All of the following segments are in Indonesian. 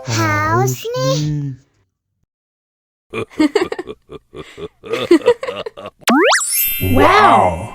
Haus nih. Wow!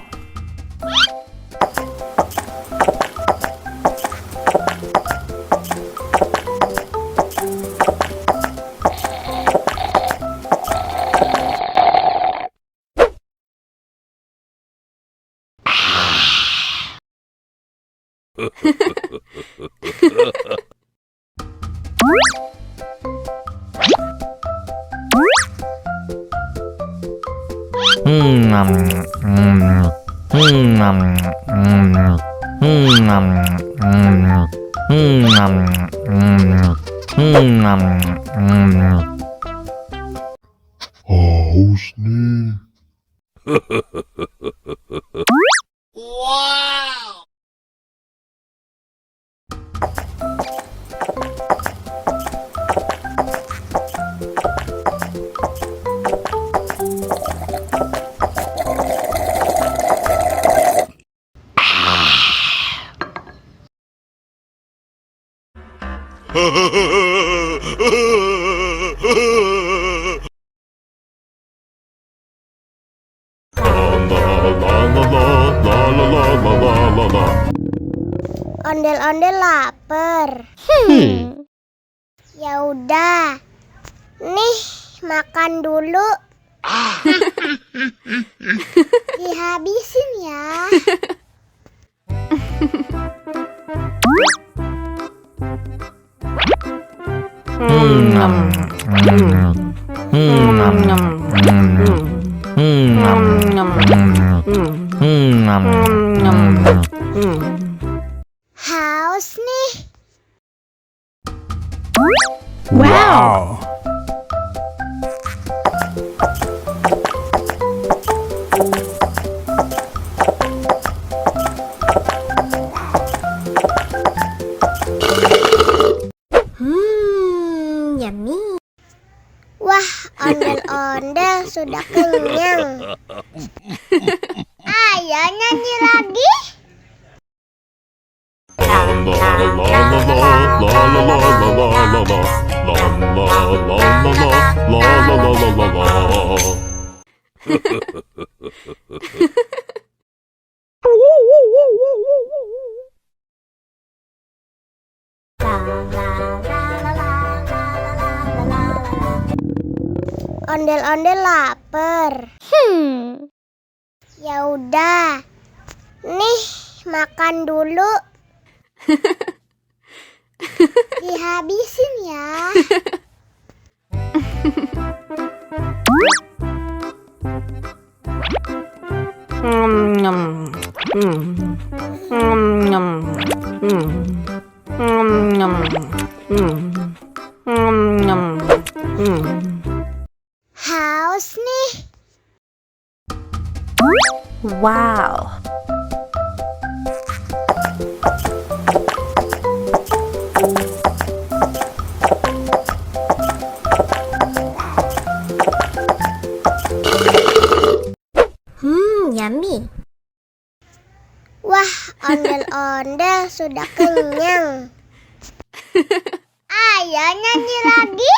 Haus nih. Ondel-ondel lapar. Ya udah. Nih, makan dulu. Dihabisin ya. Haus nih. Wow! Yummy. Wah, ondel-ondel sudah kenyang. Ayo nyanyi lagi. Ondel-ondel lapar. Ya udah. Nih, makan dulu. Dihabisin ya. Haus nih. Wow! Yummy. Wah, ondel-ondel sudah kenyang. Ayo nyanyi lagi.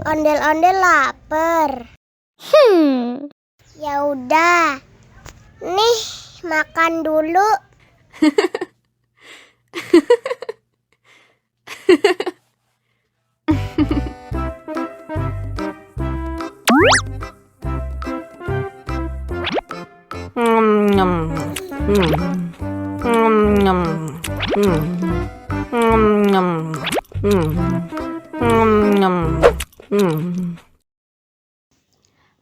Ondel-ondel lapar. Ya udah. Nih, makan dulu.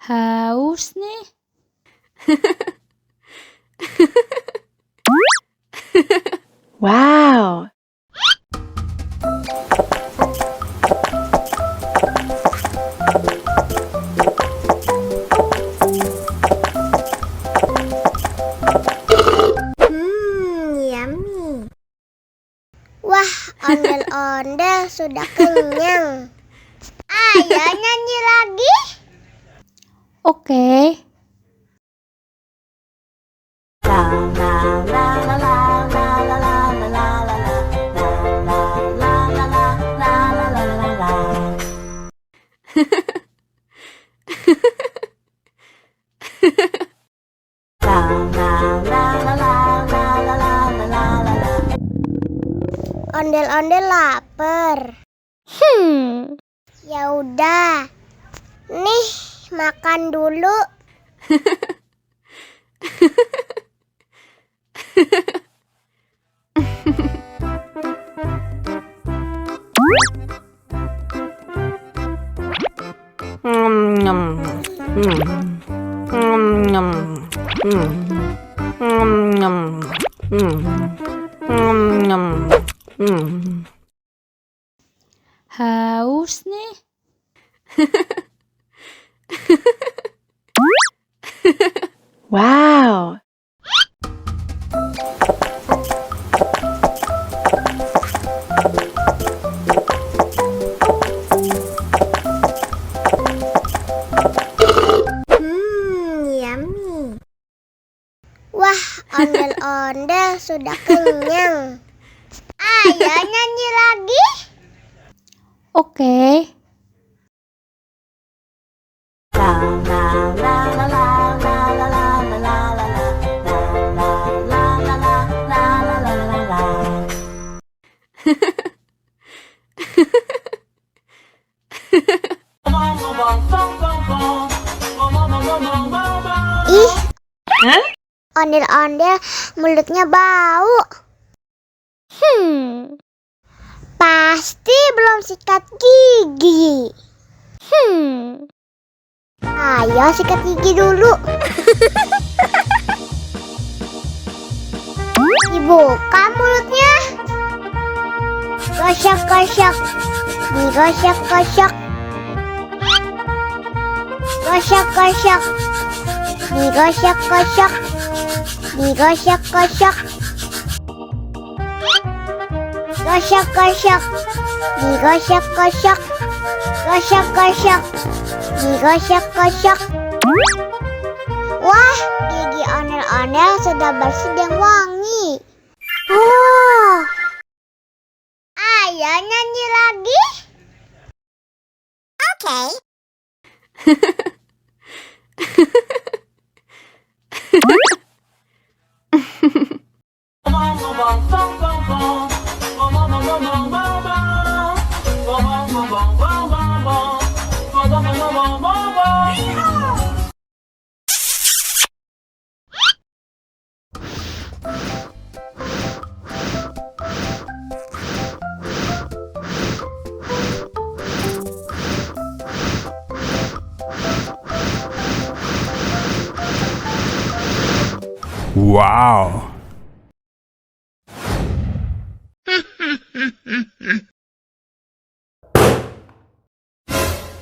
Haus nih. Wow. Yummy. Wah, ondel-ondel sudah kenyang. Ayo nyanyi lagi. Oke. Ondel-ondel lapar. Ya udah. Nih, makan dulu. Haus nih. Wow. Yummy. Wah, ondel-ondel sudah kenyang. Ayo nyanyi lagi. Oke. Ih, ondel-ondel mulutnya bau. Pasti belum sikat gigi. Ayo sikat gigi dulu. Dibuka mulutnya. Gosok-gosok. Digosok-gosok. Gosok-gosok. Digosok-gosok. Digosok-gosok. Gosok-gosok. Digosok-gosok. Gosok-gosok. Digosok-gosok. Wah, gigi ondel-ondel sudah bersih dan wangi. Oh. Ayo nyanyi lagi. Oke. Wow.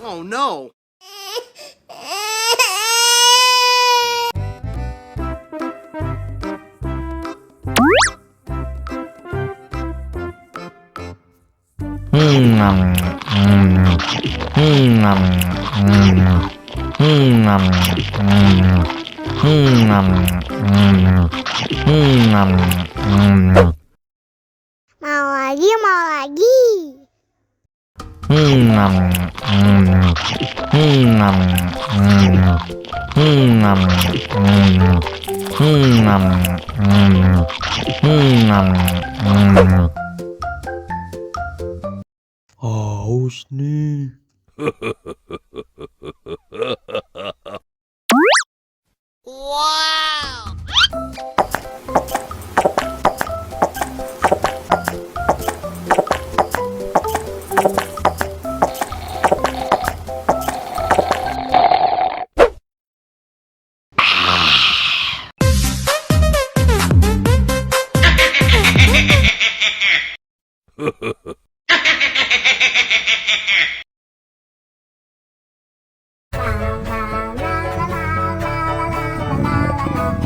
Oh no! Mau lagi, mau lagi. Haus nih.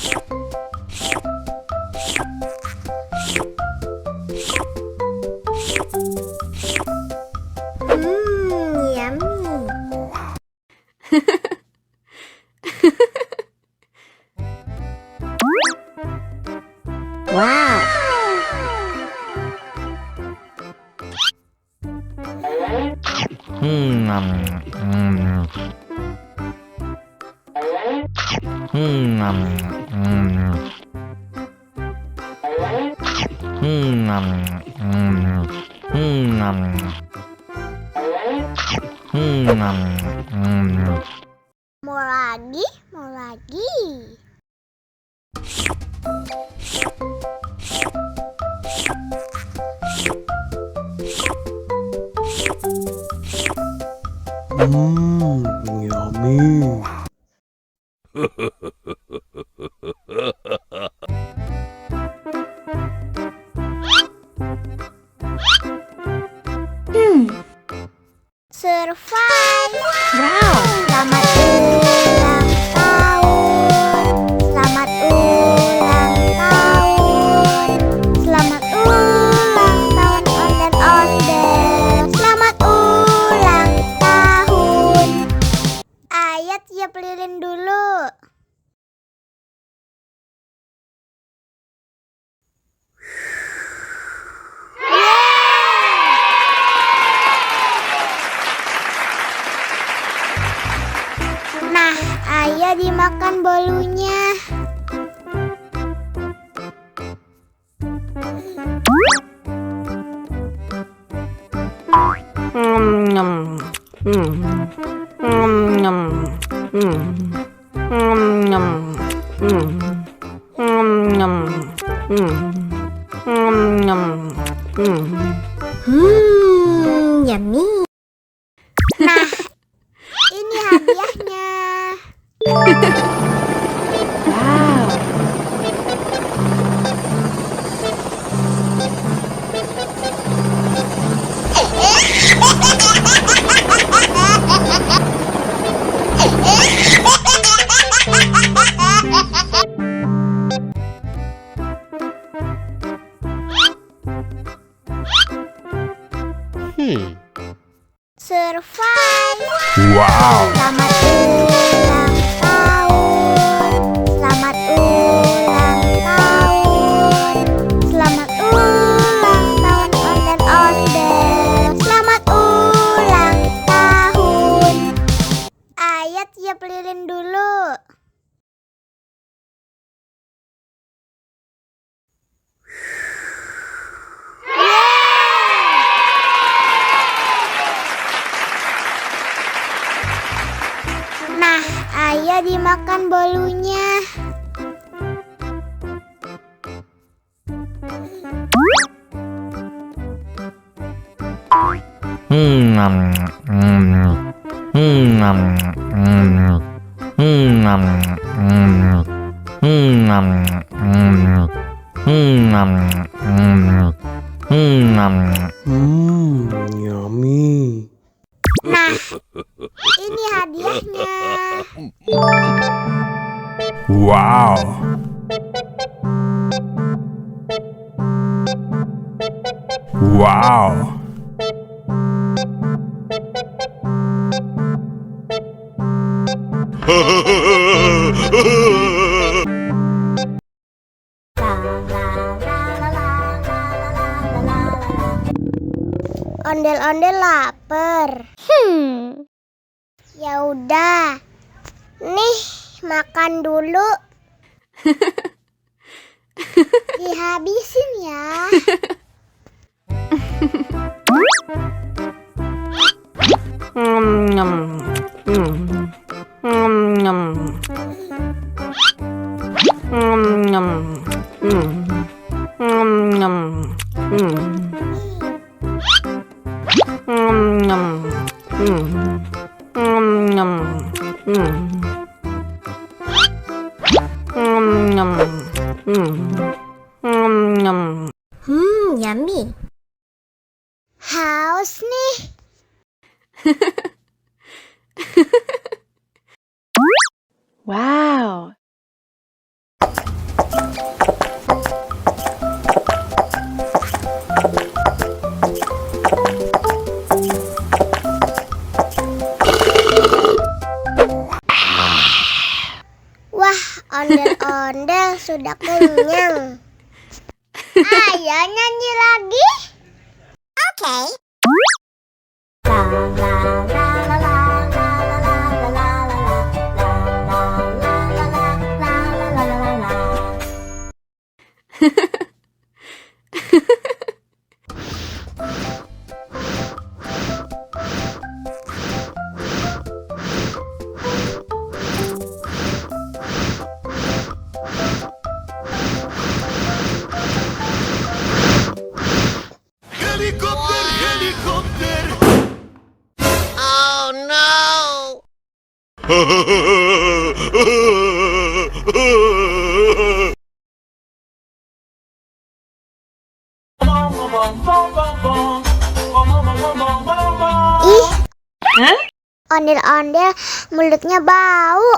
Yummy. Wow. Mau lagi, mau lagi. Yummy. Survive. Wow. Selamat ulang tahun. Selamat ulang tahun. Selamat ulang tahun ondel-ondel. Selamat ulang tahun. Ayat tiup lilin dulu. Nah, ayo dimakan bolunya. Yummy. Nah, ini hadiahnya. Wow. Survive. Wow. Selamat ulang tahun. Selamat ulang tahun. Selamat ulang tahun ondel-ondel. Selamat ulang tahun. Ayat tiup lilin dulu. Nah, ayo dimakan bolunya. Yummy. Nah, ini hadiahnya. Wow. Wow. Ondel-ondel lapar. Ya udah. Nih, makan dulu. Dihabisin ya. Yummy. Haus nih. Wow. sudah kenyang. Ayo nyanyi lagi. Oke. La la la la la la la la la la la la. Helikopter, helikopter. Ih, ondel-ondel mulutnya bau.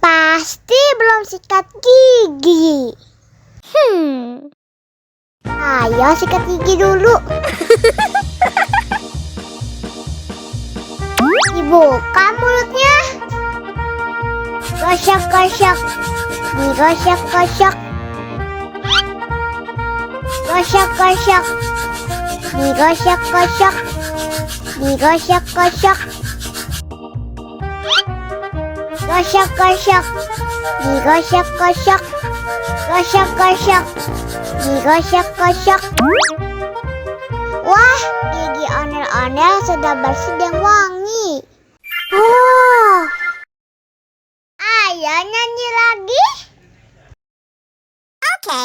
Pasti belum sikat gigi. Ayo sikat gigi dulu. Dibuka mulutnya. Gosok-gosok. Digosok-gosok. Gosok-gosok. Digosok-gosok. Digosok-gosok. Gosok-gosok. Digosok-gosok. Gosok-gosok. Digosok-gosok. Wah, gigi ondel-ondel sudah bersih dan wangi. Oh, ayo nyanyi lagi. Oke.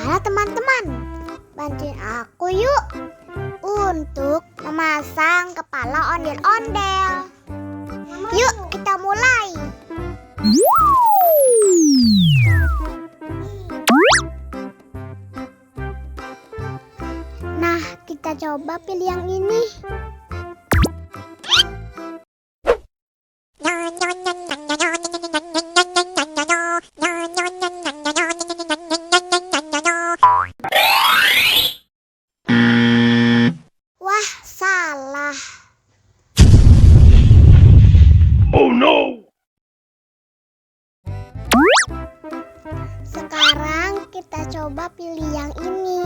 Halo teman-teman, bantuin aku yuk untuk memasang kepala ondel-ondel. Yuk kita mulai. Nah, kita coba pilih yang ini. Wah, salah. Oh no! Sekarang kita coba pilih yang ini.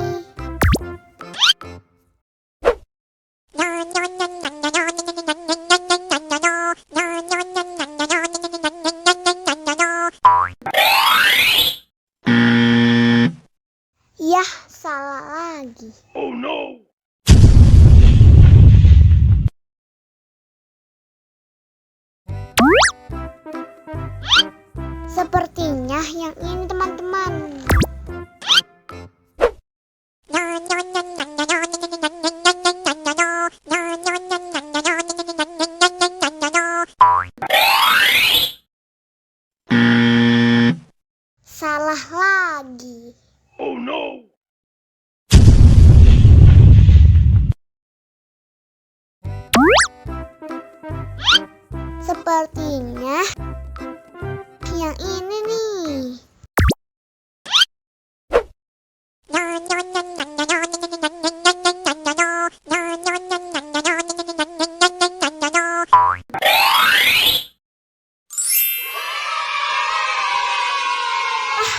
Yah, salah lagi. Oh no! Sepertinya yang ini teman-teman. Salah lagi. Oh no! Sepertinya yang ini nih.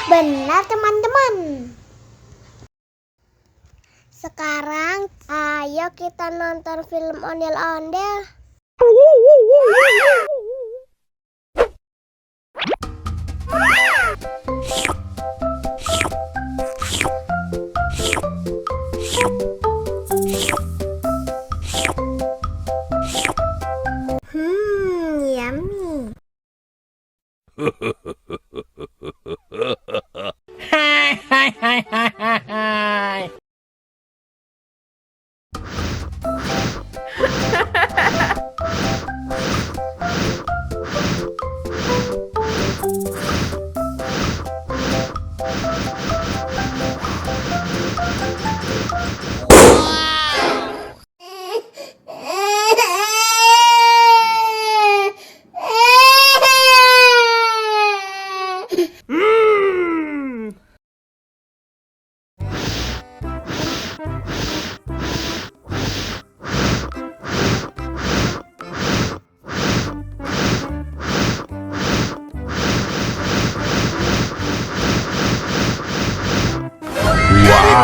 Benar teman-teman. Sekarang ayo kita nonton film ondel-ondel. Yummy.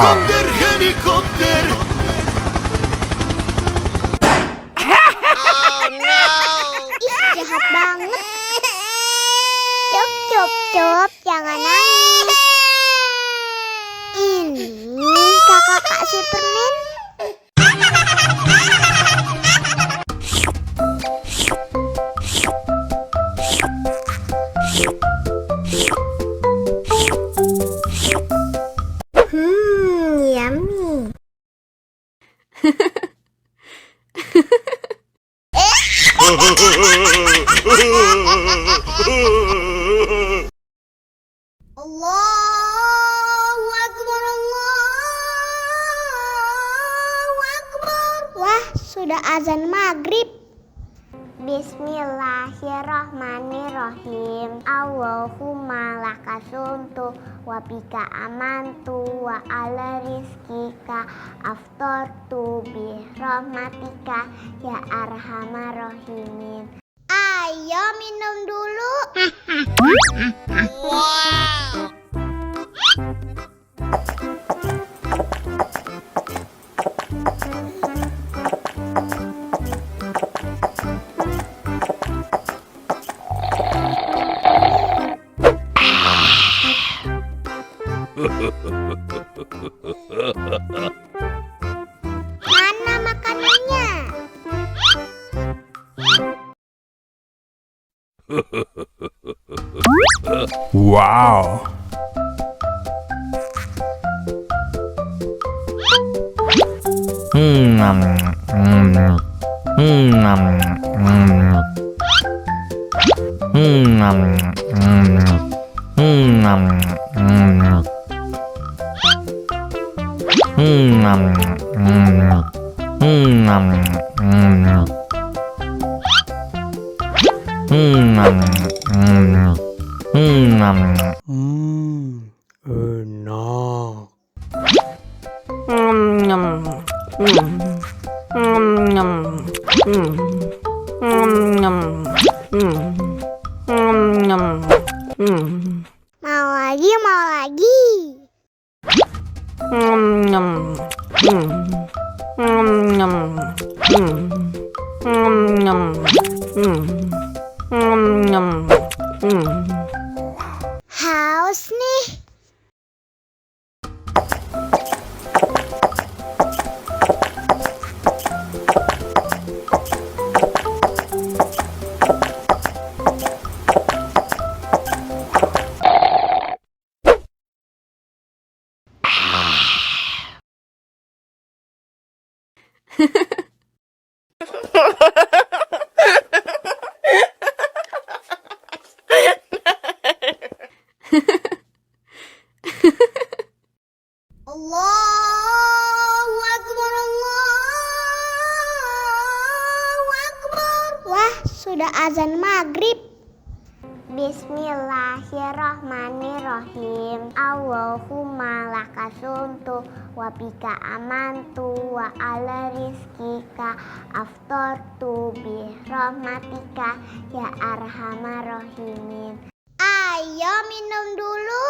Helikopter, helikopter. Ih, jahat banget. Cup, jangan nangis. Ini kakak kasih permen. Yummy. Allahu Akbar, Allahu Akbar. Wah, sudah azan maghrib. Bismillahirrahmanirrahim. Allahumma lakasumtu wa bika amantu wa ala rizkika aftortu bi rahmatika ya arhamar rahimin. Ayo minum dulu. Wow. Mana makanannya? Wow. Enak. Mau lagi. Haus nih. Allahu Akbar, Allahu Akbar. Wah, sudah azan maghrib. Bismillahirrahmanirrahim. Allahumma lakasumtu wa bika amantu wa ala rizkika aftortu bi rahmatika ya arhamar rahimin. Ayo minum dulu.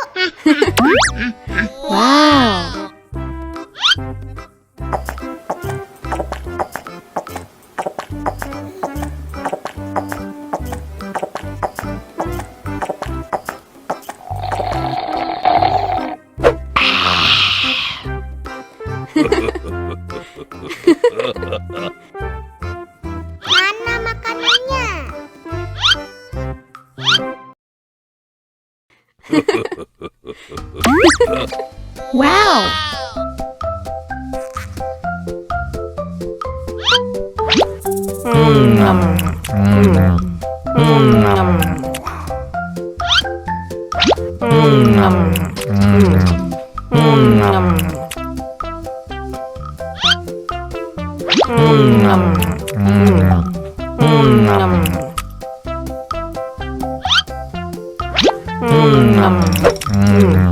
Wow. Mana makanannya? Wow. Mm.